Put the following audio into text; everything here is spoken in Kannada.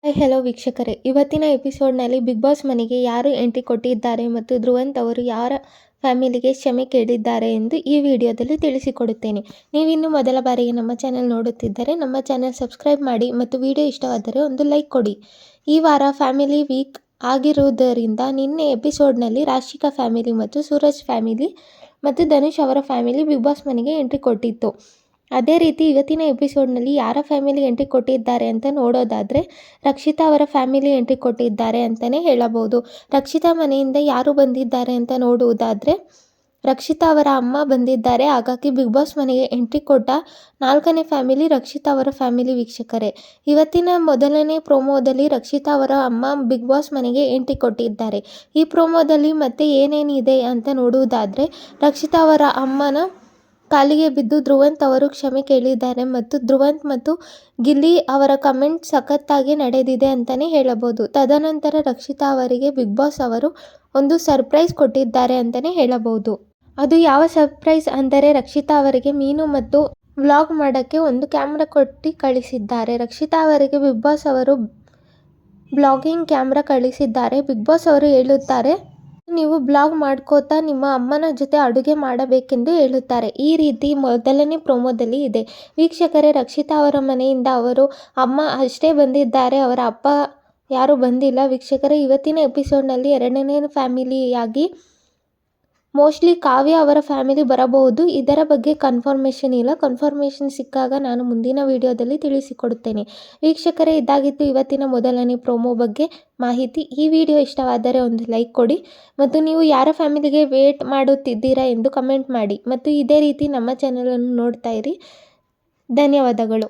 ಹೆಲೋ ವೀಕ್ಷಕರೇ, ಇವತ್ತಿನ ಎಪಿಸೋಡ್ನಲ್ಲಿ ಬಿಗ್ ಬಾಸ್ ಮನೆಗೆ ಯಾರು ಎಂಟ್ರಿ ಕೊಟ್ಟಿದ್ದಾರೆ ಮತ್ತು ಧ್ರುವಂತ್ ಅವರು ಯಾರ ಫ್ಯಾಮಿಲಿಗೆ ಕ್ಷಮೆ ಕೇಳಿದ್ದಾರೆ ಎಂದು ಈ ವಿಡಿಯೋದಲ್ಲಿ ತಿಳಿಸಿಕೊಡುತ್ತೇನೆ. ನೀವಿನ್ನು ಮೊದಲ ಬಾರಿಗೆ ನಮ್ಮ ಚಾನೆಲ್ ನೋಡುತ್ತಿದ್ದರೆ ನಮ್ಮ ಚಾನೆಲ್ ಸಬ್ಸ್ಕ್ರೈಬ್ ಮಾಡಿ ಮತ್ತು ವಿಡಿಯೋ ಇಷ್ಟವಾದರೆ ಒಂದು ಲೈಕ್ ಕೊಡಿ. ಈ ವಾರ ಫ್ಯಾಮಿಲಿ ವೀಕ್ ಆಗಿರುವುದರಿಂದ ನಿನ್ನೆ ಎಪಿಸೋಡ್ನಲ್ಲಿ ರಾಶಿಕಾ ಫ್ಯಾಮಿಲಿ ಮತ್ತು ಸೂರಜ್ ಫ್ಯಾಮಿಲಿ ಮತ್ತು ಧನುಷ್ ಅವರ ಫ್ಯಾಮಿಲಿ ಬಿಗ್ ಬಾಸ್ ಮನೆಗೆ ಎಂಟ್ರಿ ಕೊಟ್ಟಿತ್ತು. ಅದೇ ರೀತಿ ಇವತ್ತಿನ ಎಪಿಸೋಡ್ನಲ್ಲಿ ಯಾರ ಫ್ಯಾಮಿಲಿ ಎಂಟ್ರಿ ಕೊಟ್ಟಿದ್ದಾರೆ ಅಂತ ನೋಡೋದಾದರೆ ರಕ್ಷಿತಾ ಅವರ ಫ್ಯಾಮಿಲಿ ಎಂಟ್ರಿ ಕೊಟ್ಟಿದ್ದಾರೆ ಅಂತಲೇ ಹೇಳಬಹುದು. ರಕ್ಷಿತಾ ಮನೆಯಿಂದ ಯಾರು ಬಂದಿದ್ದಾರೆ ಅಂತ ನೋಡುವುದಾದರೆ ರಕ್ಷಿತಾ ಅವರ ಅಮ್ಮ ಬಂದಿದ್ದಾರೆ. ಹಾಗಾಗಿ ಬಿಗ್ ಬಾಸ್ ಮನೆಗೆ ಎಂಟ್ರಿ ಕೊಟ್ಟ 4ನೇ ಫ್ಯಾಮಿಲಿ ರಕ್ಷಿತಾ ಅವರ ಫ್ಯಾಮಿಲಿ ವೀಕ್ಷಕರೇ. ಇವತ್ತಿನ ಮೊದಲನೇ ಪ್ರೋಮೋದಲ್ಲಿ ರಕ್ಷಿತಾ ಅವರ ಅಮ್ಮ ಬಿಗ್ ಬಾಸ್ ಮನೆಗೆ ಎಂಟ್ರಿ ಕೊಟ್ಟಿದ್ದಾರೆ. ಈ ಪ್ರೋಮೋದಲ್ಲಿ ಮತ್ತೆ ಏನೇನಿದೆ ಅಂತ ನೋಡುವುದಾದರೆ ರಕ್ಷಿತಾ ಅವರ ಅಮ್ಮನ ಕಾಲಿಗೆ ಬಿದ್ದು ಧ್ರುವಂತ್ ಅವರು ಕ್ಷಮೆ ಕೇಳಿದ್ದಾರೆ ಮತ್ತು ಧ್ರುವಂತ್ ಮತ್ತು ಗಿಲ್ಲಿ ಅವರ ಕಮೆಂಟ್ ಸಖತ್ತಾಗಿ ನಡೆದಿದೆ ಅಂತಲೇ ಹೇಳಬಹುದು. ತದನಂತರ ರಕ್ಷಿತಾ ಅವರಿಗೆ ಬಿಗ್ ಬಾಸ್ ಅವರು ಒಂದು ಸರ್ಪ್ರೈಸ್ ಕೊಟ್ಟಿದ್ದಾರೆ ಅಂತಲೇ ಹೇಳಬಹುದು. ಅದು ಯಾವ ಸರ್ಪ್ರೈಸ್ ಅಂದರೆ ರಕ್ಷಿತಾ ಅವರಿಗೆ ಮೀನು ಮತ್ತು ವ್ಲಾಗ್ ಮಾಡೋಕ್ಕೆ ಒಂದು ಕ್ಯಾಮ್ರಾ ಕೊಟ್ಟು ಕಳಿಸಿದ್ದಾರೆ. ರಕ್ಷಿತಾ ಅವರಿಗೆ ಬಿಗ್ ಬಾಸ್ ಅವರು ಬ್ಲಾಗಿಂಗ್ ಕ್ಯಾಮ್ರಾ ಕಳಿಸಿದ್ದಾರೆ. ಬಿಗ್ ಬಾಸ್ ಅವರು ಹೇಳುತ್ತಾರೆ, ನೀವು ಬ್ಲಾಗ್ ಮಾಡ್ಕೋತಾ ನಿಮ್ಮ ಅಮ್ಮನ ಜೊತೆ ಅಡುಗೆ ಮಾಡಬೇಕೆಂದು ಹೇಳುತ್ತಾರೆ. ಈ ರೀತಿ ಮೊದಲನೇ ಪ್ರೋಮೋದಲ್ಲಿ ಇದೆ. ವೀಕ್ಷಕರೇ, ರಕ್ಷಿತಾ ಅವರ ಮನೆಯಿಂದ ಅವರು ಅಮ್ಮ ಅಷ್ಟೇ ಬಂದಿದ್ದಾರೆ, ಅವರ ಅಪ್ಪ ಯಾರೂ ಬಂದಿಲ್ಲ. ವೀಕ್ಷಕರೇ, ಇವತ್ತಿನ ಎಪಿಸೋಡ್ನಲ್ಲಿ 2ನೇ ಫ್ಯಾಮಿಲಿಯಾಗಿ ಮೋಸ್ಟ್ಲಿ ಕಾವ್ಯ ಅವರ ಫ್ಯಾಮಿಲಿ ಬರಬಹುದು. ಇದರ ಬಗ್ಗೆ ಕನ್ಫರ್ಮೇಷನ್ ಇಲ್ಲ. ಕನ್ಫರ್ಮೇಷನ್ ಸಿಕ್ಕಾಗ ನಾನು ಮುಂದಿನ ವಿಡಿಯೋದಲ್ಲಿ ತಿಳಿಸಿಕೊಡುತ್ತೇನೆ. ವೀಕ್ಷಕರೇ, ಇದಾಗಿತ್ತು ಇವತ್ತಿನ ಮೊದಲನೇ ಪ್ರೋಮೋ ಬಗ್ಗೆ ಮಾಹಿತಿ. ಈ ವಿಡಿಯೋ ಇಷ್ಟವಾದರೆ ಒಂದು ಲೈಕ್ ಕೊಡಿ ಮತ್ತು ನೀವು ಯಾರ ಫ್ಯಾಮಿಲಿಗೆ ವೇಟ್ ಮಾಡುತ್ತಿದ್ದೀರಾ ಎಂದು ಕಮೆಂಟ್ ಮಾಡಿ ಮತ್ತು ಇದೇ ರೀತಿ ನಮ್ಮ ಚಾನಲನ್ನು ನೋಡ್ತಾ ಇರಿ. ಧನ್ಯವಾದಗಳು.